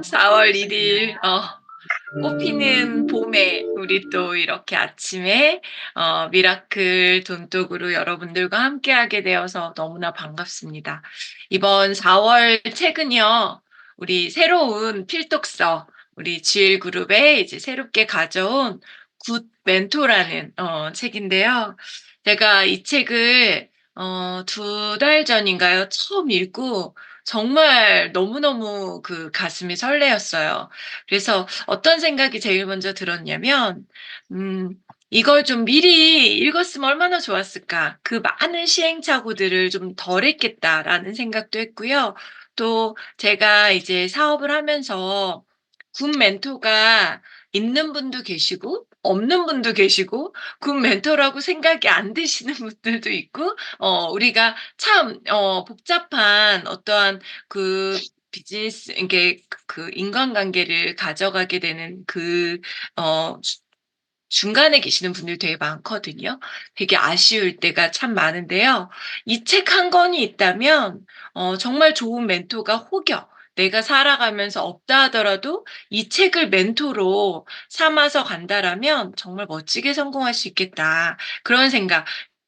4월 1일 꽃피는 봄에 우리 또 이렇게 아침에 미라클 돈독으로 여러분들과 함께하게 되어서 너무나 반갑습니다. 이번 4월 책은요. 우리 새로운 필독서 우리 GL 그룹에 이제 새롭게 가져온 굿 멘토라는 책인데요. 제가 이 책을 2달 전인가요? 처음 읽고 정말 너무너무 그 가슴이 설레었어요. 그래서 어떤 생각이 제일 먼저 들었냐면 음 '이걸 좀 미리 읽었으면 얼마나 좋았을까. 그 많은 시행착오들을 좀 덜 했겠다.'라는 생각도 했고요. 또 제가 이제 사업을 하면서 군 멘토가 있는 분도 계시고 없는 분도 계시고 군 멘토라고 생각이 안 되시는 분들도 있고 우리가 참 복잡한 어떠한 그 비즈니스 이게 그 인간관계를 가져가게 되는 그 중간에 계시는 분들이 되게 많거든요. 되게 아쉬울 때가 참 많은데요. 이 책 한 권이 있다면 정말 좋은 멘토가 혹여 내가 살아가면서 없다 하더라도 이 책을 멘토로 삼아서 간다라면 '정말 멋지게 성공할 수 있겠다.' 그런 생각.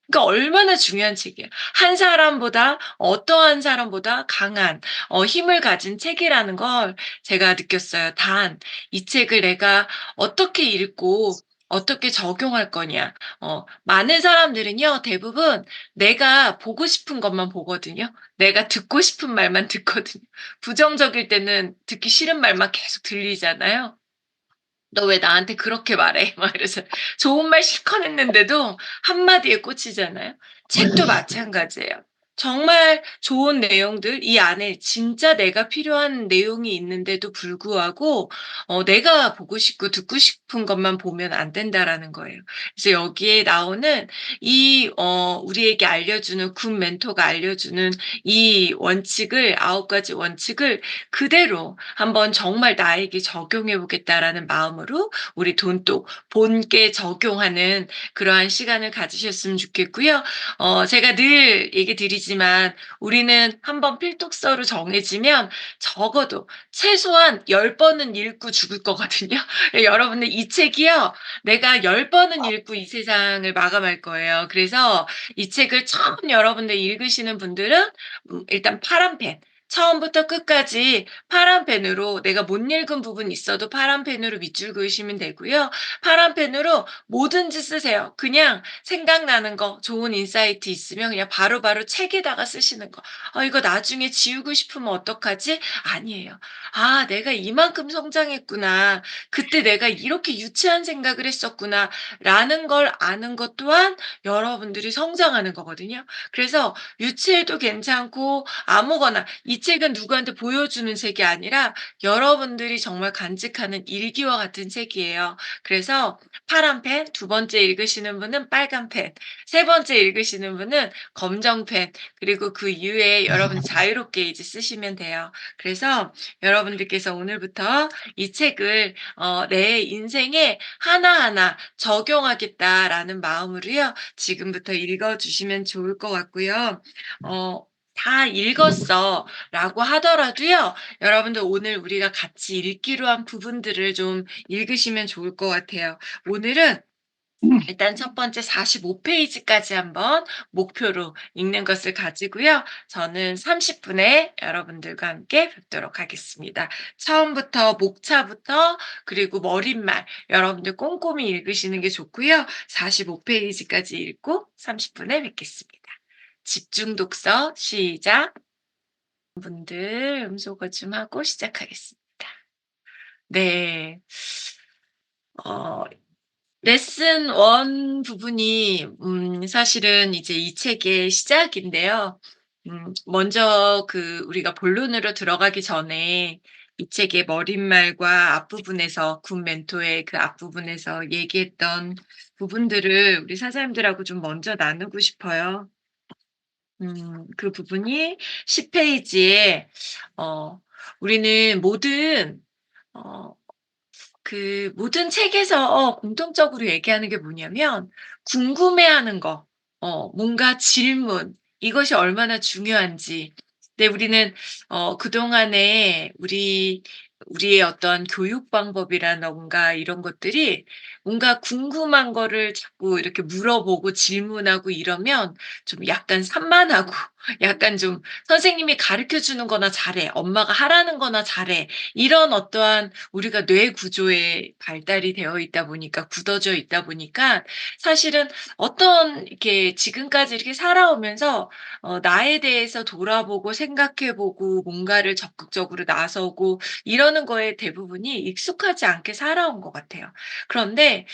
그러니까 얼마나 중요한 책이에요. 한 사람보다 어떠한 사람보다 강한 힘을 가진 책이라는 걸 제가 느꼈어요. 단 이 책을 내가 어떻게 읽고 어떻게 적용할 거냐. 많은 사람들은요, 대부분 내가 보고 싶은 것만 보거든요. 내가 듣고 싶은 말만 듣거든요. 부정적일 때는 듣기 싫은 말만 계속 들리잖아요. "너 왜 나한테 그렇게 말해?" 막 이래서 좋은 말 실컷 했는데도 한마디에 꽂히잖아요. 책도 마찬가지예요. 정말 좋은 내용들 이 안에 진짜 내가 필요한 내용이 있는데도 불구하고 내가 보고 싶고 듣고 싶은 것만 보면 안 된다라는 거예요. 그래서 여기에 나오는 이 우리에게 알려주는 군 멘토가 알려주는 이 원칙을 9가지 원칙을 그대로 한번 정말 '나에게 적용해 보겠다.'라는 마음으로 우리 돈독 본께 적용하는 그러한 시간을 가지셨으면 좋겠고요. 제가 늘 얘기 드리지만 우리는 한번 필독서로 정해지면 적어도 최소한 10 번은 읽고 죽을 거거든요. 예 여러분들 이 책이요. 내가 10 번은 읽고 이 세상을 마감할 거예요. 그래서 이 책을 처음 여러분들 읽으시는 분들은 일단 파란 펜 처음부터 끝까지 파란 펜으로 내가 못 읽은 부분이 있어도 파란 펜으로 밑줄 그으시면 되고요. 파란 펜으로 뭐든지 쓰세요. 그냥 생각나는 거 좋은 인사이트 있으면 그냥 바로바로 책에다가 쓰시는 거. '이거 나중에 지우고 싶으면 어떡하지?' 아니에요. '아 내가 이만큼 성장했구나. 그때 내가 이렇게 유치한 생각을 했었구나.'라는 걸 아는 것 또한 여러분들이 성장하는 거거든요. 그래서 유치해도 괜찮고 아무거나 이 책은 누구한테 보여주는 책이 아니라 여러분들이 정말 간직하는 일기와 같은 책이에요. 그래서 파란 펜, 두 번째 읽으시는 분은 빨간 펜, 세 번째 읽으시는 분은 검정 펜, 그리고 그 이후에 여러분 자유롭게 이제 쓰시면 돼요. 그래서 여러분들께서 오늘부터 이 책을 '내 인생에 하나하나 적용하겠다.'라는 마음으로요. 지금부터 읽어 주시면 좋을 것 같고요. "다 읽었어."라고 하더라도요. 여러분들 오늘 우리가 같이 읽기로 한 부분들을 좀 읽으시면 좋을 것 같아요. 오늘은 일단 첫 번째 45 페이지까지 한번 목표로 읽는 것을 가지고요. 저는 30 분에 여러분들과 함께 뵙도록 하겠습니다. 처음부터 목차부터 그리고 머릿말 여러분들 꼼꼼히 읽으시는 게 좋고요. 45 페이지까지 읽고 30 분에 뵙겠습니다. 집중 독서 시작. 분들 음소거 좀 하고 시작하겠습니다. 네. 어 레슨 1 부분이 사실은 이제 이 책의 시작인데요. 먼저 그 우리가 본론으로 들어가기 전에 이 책의 머릿말과 앞부분에서 군 멘토의 그 앞부분에서 얘기했던 부분들을 우리 사장님들하고 좀 먼저 나누고 싶어요. 그 부분이 10 페이지에 어 우리는 어 모든 책에서 공통적으로 얘기하는 게 뭐냐면 궁금해하는 거, 뭔가 질문 이것이 얼마나 중요한지. 근데 우리는 그동안에 우리 우리의 어떤 교육 방법이라든가 이런 것들이 뭔가 궁금한 거를 자꾸 이렇게 물어보고 질문하고 이러면 좀 약간 산만하고 약간 좀 '선생님이 가르쳐 주는 거나 잘해. 엄마가 하라는 거나 잘해.' 이런 어떠한 우리가 뇌 구조에 발달이 되어 있다 보니까 굳어져 있다 보니까 사실은 어떤 이렇게 지금까지 이렇게 살아오면서 나에 대해서 돌아보고 생각해 보고 뭔가를 적극적으로 나서고 이러는 거에 대부분이 익숙하지 않게 살아온 것 같아요. 그런데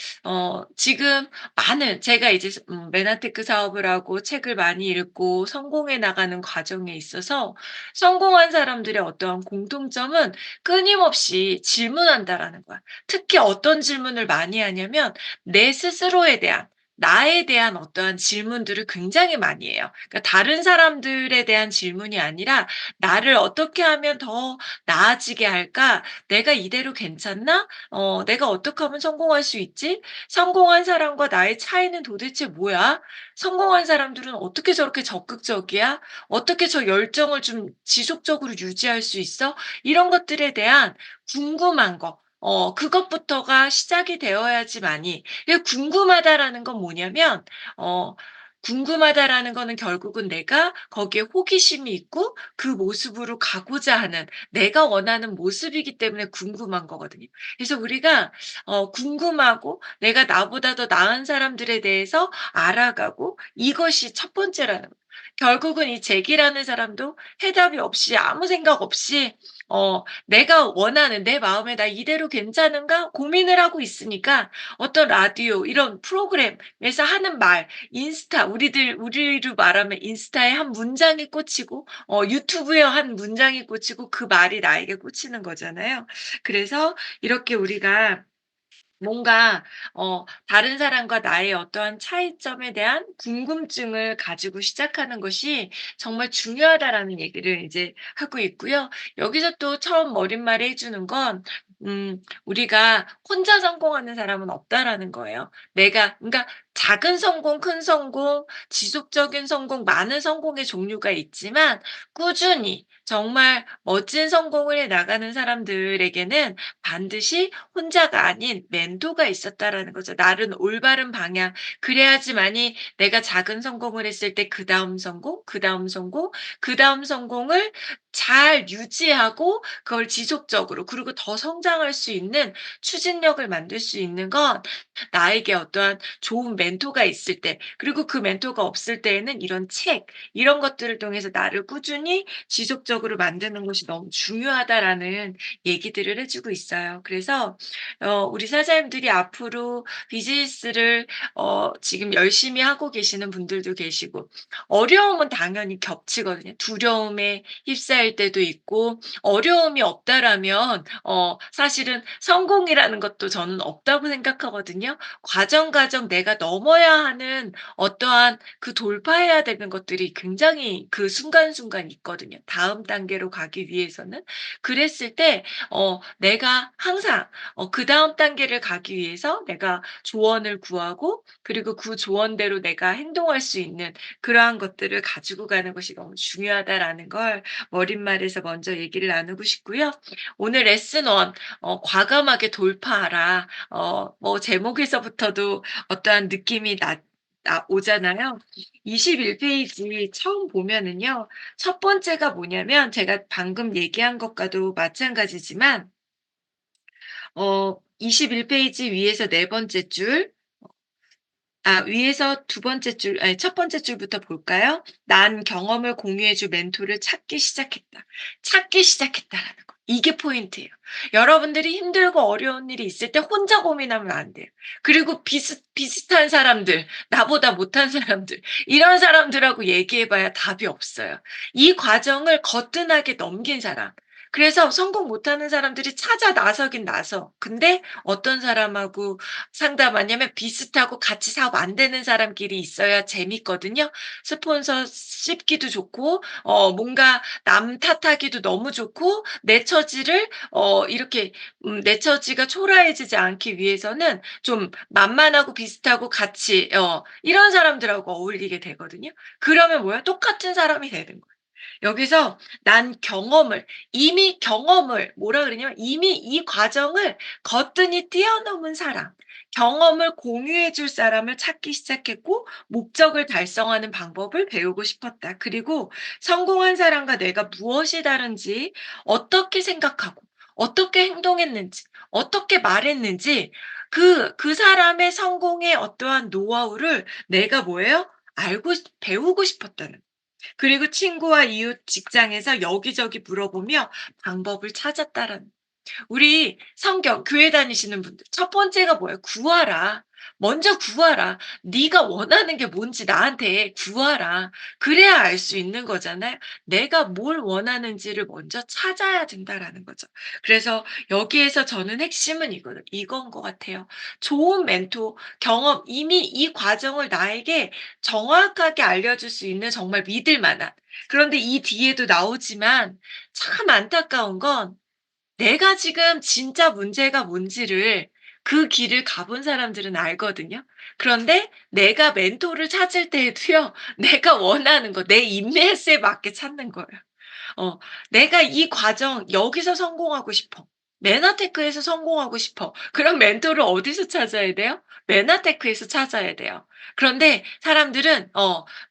지금 많은 제가 이제 메나테크 사업을 하고 책을 많이 읽고 성공해 나가는 과정에 있어서 성공한 사람들의 어떠한 공통점은 끊임없이 질문한다라는 거야. 특히 어떤 질문을 많이 하냐면 내 스스로에 대한 나에 대한 어떠한 질문들을 굉장히 많이 해요. 그러니까 다른 사람들에 대한 질문이 아니라 '나를 어떻게 하면 더 나아지게 할까? 내가 이대로 괜찮나? 내가 어떻게 하면 성공할 수 있지? 성공한 사람과 나의 차이는 도대체 뭐야? 성공한 사람들은 어떻게 저렇게 적극적이야? 어떻게 저 열정을 좀 지속적으로 유지할 수 있어?' 이런 것들에 대한 궁금한 거 그것부터가 시작이 되어야지만이 이 궁금하다라는 건 뭐냐면 어 궁금하다라는 거는 결국은 내가 거기에 호기심이 있고 그 모습으로 가고자 하는 내가 원하는 모습이기 때문에 궁금한 거거든요. 그래서 우리가 궁금하고 내가 나보다 더 나은 사람들에 대해서 알아가고 이것이 첫 번째라는 거예요. 결국은 이 잭이라는 사람도 해답이 없이 아무 생각 없이 내가 원하는 내 마음에 '나 이대로 괜찮은가?' 고민을 하고 있으니까 어떤 라디오 이런 프로그램에서 하는 말 인스타 우리로 말하면 인스타의 한 문장이 꽂히고 유튜브의 한 문장이 꽂히고 그 말이 나에게 꽂히는 거잖아요. 그래서 이렇게 우리가 뭔가 다른 사람과 나의 어떠한 차이점에 대한 궁금증을 가지고 시작하는 것이 정말 중요하다라는 얘기를 이제 하고 있고요. 여기서 또 처음 머릿말을 해 주는 건 우리가 '혼자 성공하는 사람은 없다.'라는 거예요. 내가 그러니까 작은 성공, 큰 성공, 지속적인 성공, 많은 성공의 종류가 있지만 꾸준히 정말 멋진 성공을 해 나가는 사람들에게는 반드시 혼자가 아닌 멘토가 있었다라는 거죠. 나른 올바른 방향 그래야지만이 내가 작은 성공을 했을 때 그다음 성공, 그다음 성공, 그다음 성공을 잘 유지하고 그걸 지속적으로 그리고 더 성장할 수 있는 추진력을 만들 수 있는 건 나에게 어떠한 좋은 멘토가 있을 때 그리고 그 멘토가 없을 때에는 이런 책 이런 것들을 통해서 나를 꾸준히 지속적으로 만드는 것이 너무 중요하다라는 얘기들을 해 주고 있어요. 그래서 우리 사장님들이 앞으로 비즈니스를 지금 열심히 하고 계시는 분들도 계시고 어려움은 당연히 겹치거든요. 두려움에 휩싸일 때도 있고 어려움이 없다라면 사실은 성공이라는 것도 저는 없다고 생각하거든요. 과정 내가 넘어야 하는 어떠한 그 돌파해야 되는 것들이 굉장히 그 순간순간 있거든요, 다음 단계로 가기 위해서는. 그랬을 때 내가 항상 그다음 단계를 가기 위해서 내가 조언을 구하고 그리고 그 조언대로 내가 행동할 수 있는 그러한 것들을 가지고 가는 것이 너무 중요하다라는 걸 머릿말에서 먼저 얘기를 나누고 싶고요. 오늘 레슨 1 "과감하게 돌파하라." 뭐 제목에서부터도 어떠한 느낌이 오잖아요. 21 페이지 처음 보면은요. 첫 번째가 뭐냐면 제가 방금 얘기한 것과도 마찬가지지만 21 페이지 위에서 네 번째 줄 위에서 두 번째 줄 아니 첫 번째 줄부터 볼까요? "난 경험을 공유해 줄 멘토를 찾기 시작했다." 찾기 시작했다라는 거. 이게 포인트예요. 여러분들이 힘들고 어려운 일이 있을 때 혼자 고민하면 안 돼요. 그리고 비슷한 사람들, 나보다 못한 사람들 이런 사람들하고 얘기해 봐야 답이 없어요. 이 과정을 거뜬하게 넘긴 사람. 그래서 성공 못하는 사람들이 찾아 나서긴 나서. 근데 어떤 사람하고 상담하냐면 비슷하고 같이 사업 안 되는 사람끼리 있어야 재밌거든요. 스폰서 씹기도 좋고 뭔가 남 탓하기도 너무 좋고 내 처지를 이렇게 내 처지가 초라해지지 않기 위해서는 좀 만만하고 비슷하고 같이 이런 사람들하고 어울리게 되거든요. 그러면 뭐야? 똑같은 사람이 되는 거예요. 여기서 난 이미 경험을 뭐라 그러냐면 이미 이 과정을 거뜬히 뛰어넘은 사람, 경험을 공유해 줄 사람을 찾기 시작했고 목적을 달성하는 방법을 배우고 싶었다. 그리고 성공한 사람과 내가 무엇이 다른지, 어떻게 생각하고 어떻게 행동했는지, 어떻게 말했는지 그 사람의 성공의 어떠한 노하우를 내가 뭐예요? 배우고 싶었다는. 그리고 친구와 이웃, 직장에서 여기저기 물어보며 방법을 찾았다라는. 우리 성경 교회 다니시는 분들 첫 번째가 뭐예요? 구하라. 먼저 구하라. 네가 원하는 게 뭔지 나한테 구하라. 그래야 알 수 있는 거잖아요. 내가 뭘 원하는지를 먼저 찾아야 된다라는 거죠. 그래서 여기에서 저는 핵심은 이건 것 같아요. 좋은 멘토, 경험, 이미 이 과정을 나에게 정확하게 알려줄 수 있는 정말 믿을 만한. 그런데 이 뒤에도 나오지만 참 안타까운 건 내가 지금 진짜 문제가 뭔지를 그 길을 가본 사람들은 알거든요. 그런데 내가 멘토를 찾을 때에도요. 내가 원하는 거 내 인내수에 맞게 찾는 거예요. 어. 내가 이 과정 여기서 성공하고 싶어. 메나테크에서 성공하고 싶어. 그럼 멘토를 어디서 찾아야 돼요? 메나테크에서 찾아야 돼요. 그런데 사람들은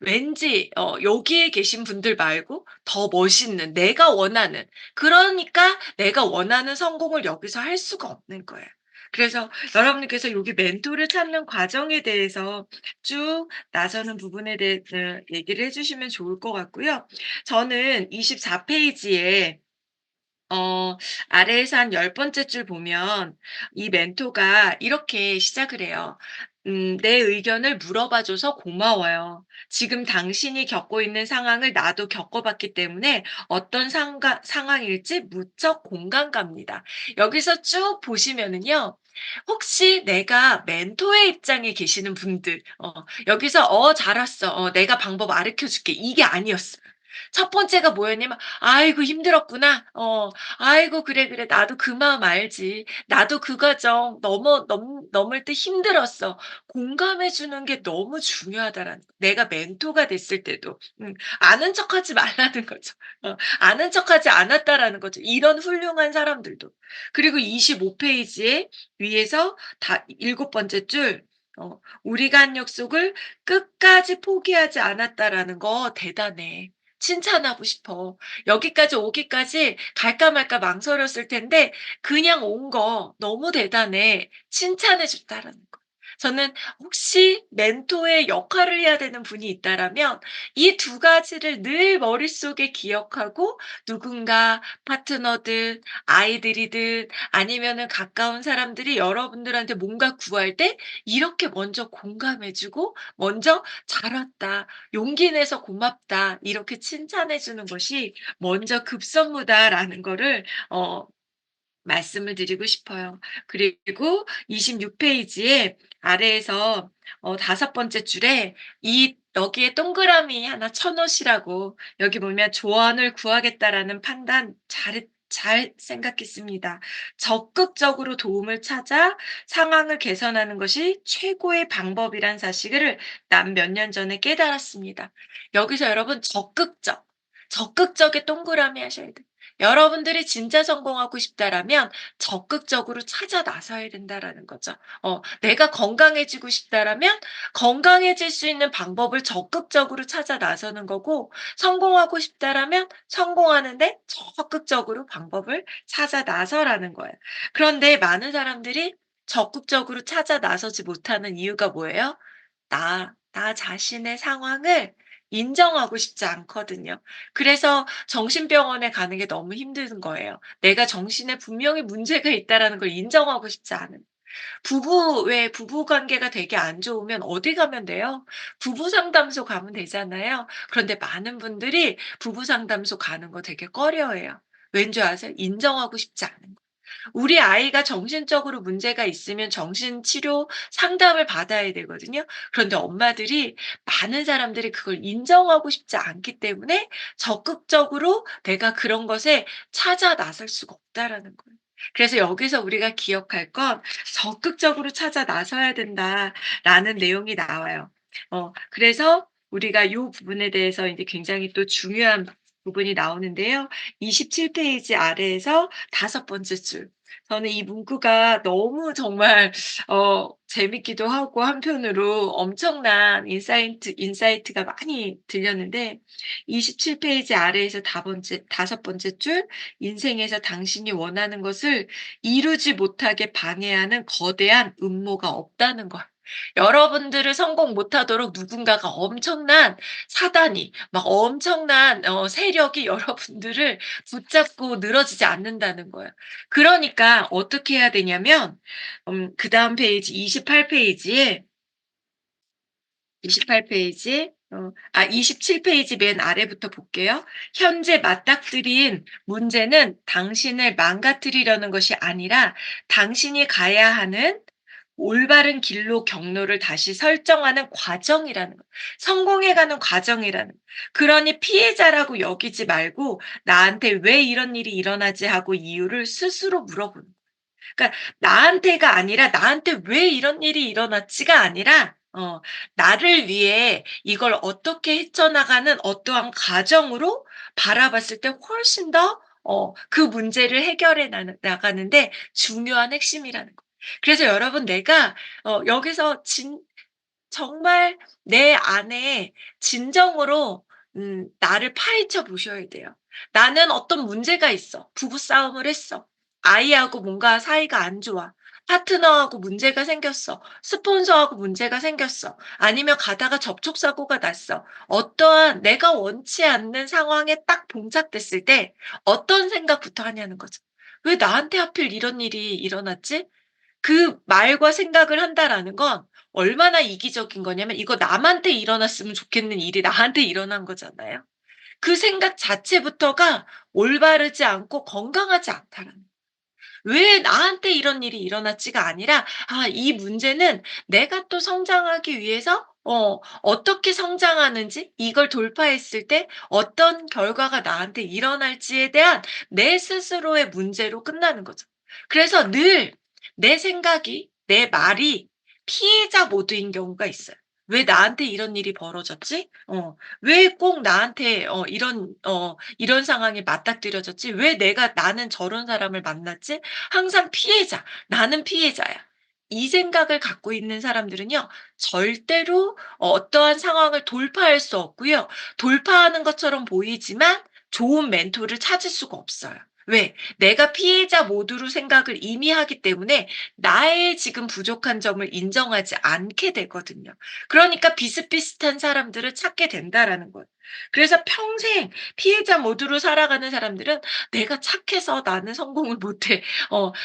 왠지 여기에 계신 분들 말고 더 멋있는 내가 원하는 그러니까 내가 원하는 성공을 여기서 할 수가 없는 거예요. 그래서 여러분께서 여기 멘토를 찾는 과정에 대해서 쭉 나서는 부분에 대해서 얘기를 해 주시면 좋을 것 같고요. 저는 24 페이지에 어 아래에서 한 10번째 줄 보면 이 멘토가 이렇게 시작을 해요. "내 의견을 물어봐 줘서 고마워요. 지금 당신이 겪고 있는 상황을 나도 겪어 봤기 때문에 어떤 상황일지 무척 공감 갑니다." 여기서 쭉 보시면은요. 혹시 내가 멘토의 입장에 계시는 분들 여기서 "잘 왔어. 내가 방법 가르쳐 줄게." 이게 아니었어요. 첫 번째가 뭐였냐면 "아이고 힘들었구나. 아이고 그래, 그래. 나도 그 마음 알지. 나도 그 과정 넘을 때 힘들었어." 공감해 주는 게 너무 중요하다라는 거. 내가 멘토가 됐을 때도. 아는 척하지 말라는 거죠. 아는 척하지 않았다라는 거죠. 이런 훌륭한 사람들도. 그리고 25 페이지에 위에서 다 7번째 줄 "우리가 한 약속을 끝까지 포기하지 않았다."라는 거 대단해. 칭찬하고 싶어. 여기까지 오기까지 갈까 말까 망설였을 텐데 그냥 온 거 너무 대단해. 칭찬해 줬다라는 거. 저는 혹시 멘토의 역할을 해야 되는 분이 있다라면 이 두 가지를 늘 머릿속에 기억하고 누군가 파트너든 아이들이든 아니면은 가까운 사람들이 여러분들한테 뭔가 구할 때 이렇게 먼저 공감해 주고 먼저 "잘 왔다. 용기 내서 고맙다." 이렇게 칭찬해 주는 것이 먼저 급선무다라는 거를 말씀을 드리고 싶어요. 그리고 26 페이지에 아래에서 5번째 줄에 여기에 동그라미 하나 쳐 놓으시라고 여기 보면 "조언을 구하겠다."라는 판단 잘 생각했습니다. 적극적으로 도움을 찾아 상황을 개선하는 것이 최고의 방법이란 사실을 난 몇 년 전에 깨달았습니다. 여기서 여러분 적극적의 동그라미 하셔야 돼요. 여러분들이 진짜 성공하고 싶다라면 적극적으로 찾아 나서야 된다라는 거죠. 내가 건강해지고 싶다라면 건강해질 수 있는 방법을 적극적으로 찾아 나서는 거고 성공하고 싶다라면 성공하는데 적극적으로 방법을 찾아 나서라는 거예요. 그런데 많은 사람들이 적극적으로 찾아 나서지 못하는 이유가 뭐예요? 나 자신의 상황을 인정하고 싶지 않거든요. 그래서 정신병원에 가는 게 너무 힘든 거예요. 내가 정신에 분명히 문제가 있다라는 걸 인정하고 싶지 않은. 왜 부부 관계가 되게 안 좋으면 어디 가면 돼요? 부부 상담소 가면 되잖아요. 그런데 많은 분들이 부부 상담소 가는 거 되게 꺼려해요. 왠 줄 아세요? 인정하고 싶지 않은 거예요. 우리 아이가 정신적으로 문제가 있으면 정신치료 상담을 받아야 되거든요. 그런데 엄마들이 많은 사람들이 그걸 인정하고 싶지 않기 때문에 적극적으로 내가 그런 것에 찾아 나설 수가 없다라는 거예요. 그래서 여기서 우리가 기억할 건 '적극적으로 찾아 나서야 된다.'라는 내용이 나와요. 그래서 우리가 요 부분에 대해서 인제 굉장히 또 중요한 부분이 나오는데요. 27 페이지 아래에서 다섯 번째 줄. 저는 이 문구가 너무 정말 재밌기도 하고 한편으로 엄청난 인사이트가 많이 들렸는데, 27 페이지 아래에서 다섯 번째 줄, "인생에서 당신이 원하는 것을 이루지 못하게 방해하는 거대한 음모가 없다는 것." 여러분들을 성공 못하도록 누군가가 엄청난 사단이 막 엄청난 세력이 여러분들을 붙잡고 늘어지지 않는다는 거예요. 그러니까 어떻게 해야 되냐면, 그다음 페이지 28 페이지에, 28 페이지 27 페이지 맨 아래부터 볼게요. "현재 맞닥뜨린 문제는 당신을 망가뜨리려는 것이 아니라 당신이 가야 하는 올바른 길로 경로를 다시 설정하는 과정이라는 거. 성공해 가는 과정이라는 거. 그러니 피해자라고 여기지 말고 '나한테 왜 이런 일이 일어나지?' 하고 이유를 스스로 물어보는 거예요. 그러니까 나한테가 아니라 '나한테 왜 이런 일이 일어났지?'가 아니라 나를 위해 이걸 어떻게 헤쳐나가는 어떠한 과정으로 바라봤을 때 훨씬 더 그 문제를 해결해 나가는 데 중요한 핵심이라는 거. 그래서 여러분, 내가 여기서 정말 내 안에 진정으로 나를 파헤쳐 보셔야 돼요. 나는 어떤 문제가 있어. 부부 싸움을 했어. 아이하고 뭔가 사이가 안 좋아. 파트너하고 문제가 생겼어. 스폰서하고 문제가 생겼어. 아니면 가다가 접촉 사고가 났어. 어떠한 내가 원치 않는 상황에 딱 봉착됐을 때 어떤 생각부터 하냐는 거죠. '왜 나한테 하필 이런 일이 일어났지?' 그 말과 생각을 한다라는 건 얼마나 이기적인 거냐면, 이거 남한테 일어났으면 좋겠는 일이 나한테 일어난 거잖아요. 그 생각 자체부터가 올바르지 않고 건강하지 않다라는 거예요. 왜 나한테 이런 일이 일어났지가 아니라, 이 문제는 내가 또 성장하기 위해서 어떻게 성장하는지, 이걸 돌파했을 때 어떤 결과가 나한테 일어날지에 대한 내 스스로의 문제로 끝나는 거죠. 그래서 늘 내 생각이, 내 말이 피해자 모드인 경우가 있어요. '왜 나한테 이런 일이 벌어졌지? 왜 꼭 나한테 이런 상황이 맞닥뜨려졌지? 왜 나는 저런 사람을 만났지?' 항상 피해자, '나는 피해자야.' 이 생각을 갖고 있는 사람들은요, 절대로 어떠한 상황을 돌파할 수 없고요. 돌파하는 것처럼 보이지만 좋은 멘토를 찾을 수가 없어요. 왜? 내가 피해자 모드로 생각을 이미 하기 때문에 나의 지금 부족한 점을 인정하지 않게 되거든요. 그러니까 비슷비슷한 사람들을 찾게 된다라는 거예요. 그래서 평생 피해자 모드로 살아가는 사람들은 '내가 착해서 나는 성공을 못 해.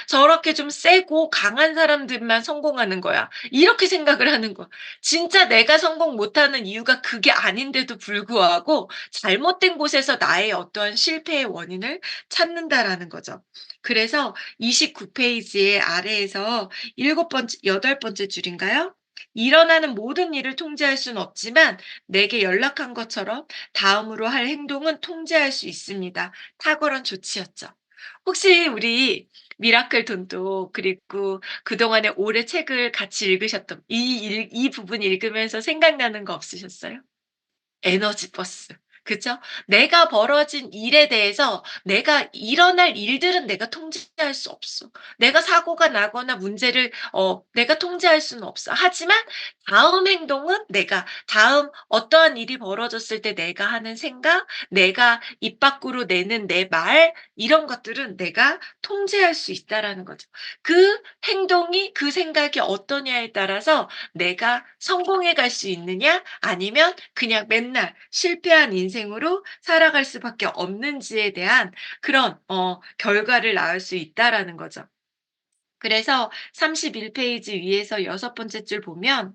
저렇게 좀 세고 강한 사람들만 성공하는 거야.' 이렇게 생각을 하는 거야. 진짜 내가 성공 못하는 이유가 그게 아닌데도 불구하고 잘못된 곳에서 나의 어떠한 실패의 원인을 찾는다라는 거죠. 그래서 29 페이지의 아래에서 일곱 번째 여덟 번째 줄인가요? "일어나는 모든 일을 통제할 수는 없지만 내게 연락한 것처럼 다음으로 할 행동은 통제할 수 있습니다." 탁월한 조치였죠. 혹시 우리 미라클 돈도, 그리고 그동안에 오래 책을 같이 읽으셨던 이 부분 읽으면서 생각나는 거 없으셨어요? 에너지 버스. 그죠? 내가 벌어진 일에 대해서, 내가 일어날 일들은 내가 통제할 수 없어. 내가 사고가 나거나 문제를 내가 통제할 수는 없어. 하지만 다음 행동은, 다음 어떠한 일이 벌어졌을 때 내가 하는 생각, 내가 입 밖으로 내는 내 말, 이런 것들은 내가 통제할 수 있다라는 거죠. 그 행동이, 그 생각이 어떠냐에 따라서 내가 성공해 갈 수 있느냐, 아니면 그냥 맨날 실패한 인생으로 살아갈 수밖에 없는지에 대한 그런 결과를 낳을 수 있다라는 거죠. 그래서 31 페이지 위에서 여섯 번째 줄 보면,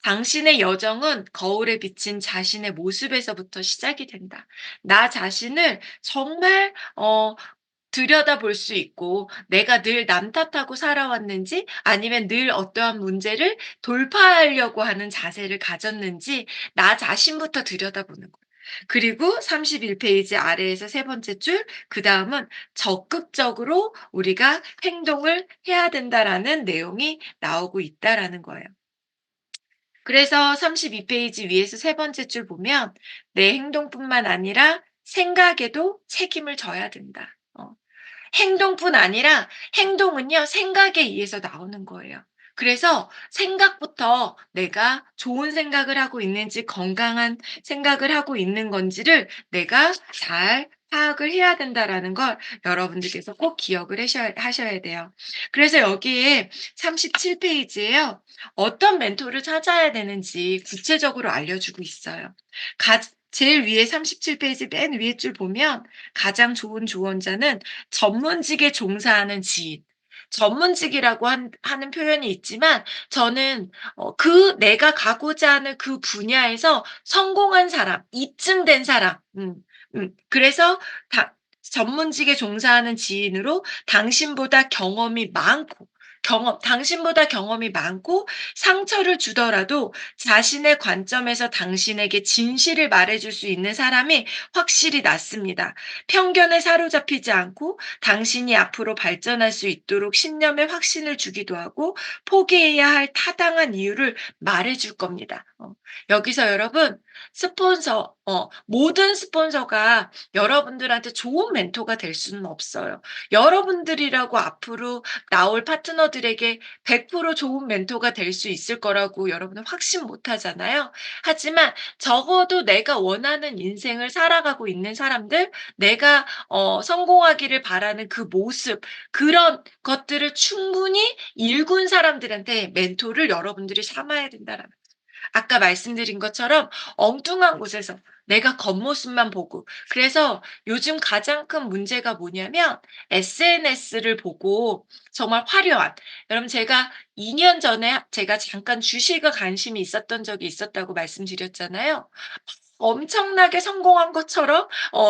"당신의 여정은 거울에 비친 자신의 모습에서부터 시작이 된다." 나 자신을 정말 들여다볼 수 있고, 내가 늘 남 탓하고 살아왔는지, 아니면 늘 어떠한 문제를 돌파하려고 하는 자세를 가졌는지, 나 자신부터 들여다보는 거예요. 그리고 31 페이지 아래에서 세 번째 줄, 그다음은 적극적으로 우리가 행동을 해야 된다라는 내용이 나오고 있다라는 거예요. 그래서 32 페이지 위에서 세 번째 줄 보면, "내 행동뿐만 아니라 생각에도 책임을 져야 된다. 행동뿐 아니라 행동은요, 생각에 의해서 나오는 거예요. 그래서 생각부터 내가 좋은 생각을 하고 있는지 건강한 생각을 하고 있는 건지를 내가 잘 파악을 해야 된다라는 걸 여러분들께서 꼭 기억을 하셔야 돼요. 그래서 여기에 37 페이지에요. 어떤 멘토를 찾아야 되는지 구체적으로 알려주고 있어요. 제일 위에 37 페이지 맨 위에 줄 보면 가장 좋은 조언자는 전문직에 종사하는 지인. 전문직이라고 하는 표현이 있지만 저는 내가 가고자 하는 그 분야에서 성공한 사람, 입증된 사람, 그래서 다 전문직에 종사하는 지인으로 당신보다 경험이 많고 상처를 주더라도 자신의 관점에서 당신에게 진실을 말해줄 수 있는 사람이 확실히 낫습니다. 편견에 사로잡히지 않고 당신이 앞으로 발전할 수 있도록 신념에 확신을 주기도 하고 포기해야 할 타당한 이유를 말해줄 겁니다. 여기서 여러분, 모든 스폰서가 여러분들한테 좋은 멘토가 될 수는 없어요. 여러분들이라고 앞으로 나올 파트너들에게 100% 좋은 멘토가 될 수 있을 거라고 여러분은 확신 못 하잖아요. 하지만 적어도 내가 원하는 인생을 살아가고 있는 사람들, 내가 성공하기를 바라는 그 모습, 그런 것들을 충분히 일군 사람들한테 멘토를 여러분들이 삼아야 된다라는 거죠. 아까 말씀드린 것처럼 엉뚱한 곳에서 내가 겉모습만 보고, 그래서 요즘 가장 큰 문제가 뭐냐면 SNS를 보고 정말 화려한, 여러분 제가 2년 전에 제가 잠깐 주식에 관심이 있었던 적이 있었다고 말씀드렸잖아요. 엄청나게 성공한 것처럼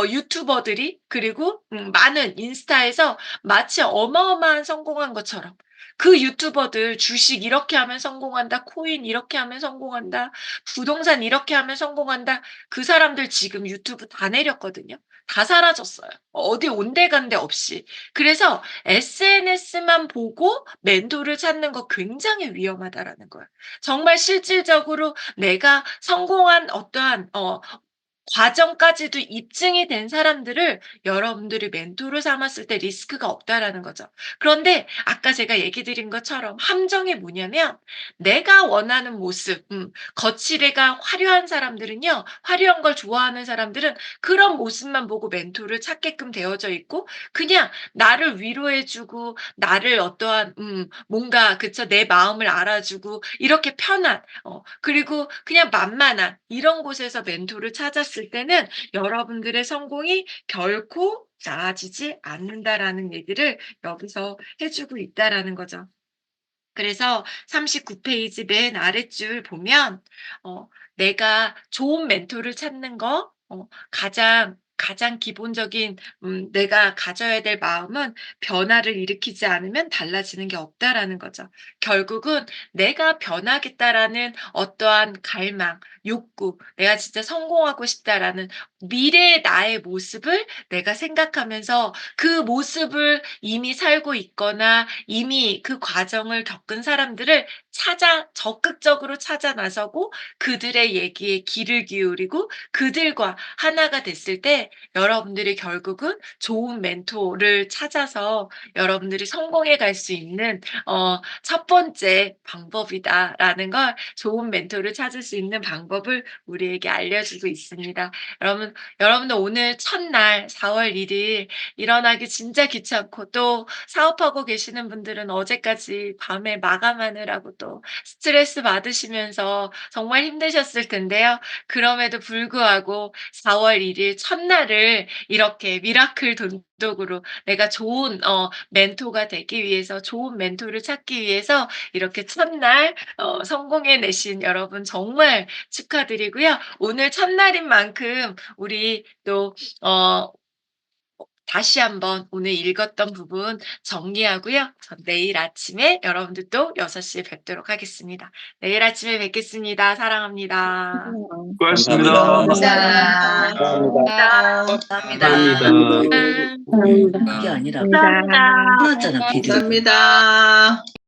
유튜버들이, 그리고 많은 인스타에서 마치 어마어마한 성공한 것처럼 그 유튜버들 주식 이렇게 하면 성공한다, 코인 이렇게 하면 성공한다, 부동산 이렇게 하면 성공한다. 그 사람들 지금 유튜브 다 내렸거든요. 다 사라졌어요. 어디 온데간데 없이. 그래서 SNS만 보고 멘토를 찾는 거 굉장히 위험하다라는 거예요. 정말 실질적으로 내가 성공한 어떠한 과정까지도 입증이 된 사람들을 여러분들이 멘토로 삼았을 때 리스크가 없다라는 거죠. 그런데 아까 제가 얘기 드린 것처럼 함정이 뭐냐면 내가 원하는 모습, 거칠애가 화려한 사람들은요, 화려한 걸 좋아하는 사람들은 그런 모습만 보고 멘토를 찾게끔 되어져 있고, 그냥 나를 위로해 주고 나를 어떠한 뭔가, 그쵸, 내 마음을 알아주고 이렇게 편한, 그리고 그냥 만만한 이런 곳에서 멘토를 찾았을 때는 여러분들의 성공이 결코 나아지지 않는다라는 얘기를 여기서 해 주고 있다라는 거죠. 그래서 39 페이지 맨 아랫줄 보면 내가 좋은 멘토를 찾는 거, 가장 기본적인, 내가 가져야 될 마음은 변화를 일으키지 않으면 달라지는 게 없다라는 거죠. 결국은 내가 변하겠다라는 어떠한 갈망, 욕구, 내가 진짜 성공하고 싶다라는 미래의 나의 모습을 내가 생각하면서 그 모습을 이미 살고 있거나 이미 그 과정을 겪은 사람들을 적극적으로 찾아 나서고 그들의 얘기에 귀를 기울이고 그들과 하나가 됐을 때 여러분들이 결국은 좋은 멘토를 찾아서 여러분들이 성공해 갈 수 있는 첫 번째 방법이다라는 걸, 좋은 멘토를 찾을 수 있는 방법을 우리에게 알려주고 있습니다. 여러분들 오늘 첫날 4월 1일 일어나기 진짜 귀찮고, 또 사업하고 계시는 분들은 어제까지 밤에 마감하느라고 또 스트레스 받으시면서 정말 힘드셨을 텐데요. 그럼에도 불구하고 4월 1일 첫날을 이렇게 미라클 돈독으로 내가 좋은 멘토가 되기 위해서, 좋은 멘토를 찾기 위해서 이렇게 첫날 성공해 내신 여러분 정말 축하드리고요. 오늘 첫날인 만큼 우리 또 다시 한번 오늘 읽었던 부분 정리하고요. 전 내일 아침에 여러분들 또 6시에 뵙도록 하겠습니다. 내일 아침에 뵙겠습니다. 사랑합니다. 수고하셨습니다. 감사합니다. 감사합니다. 감사합니다. 감사합니다. 그게 아니라 감사합니다. 나왔잖아, 비디오. 감사합니다.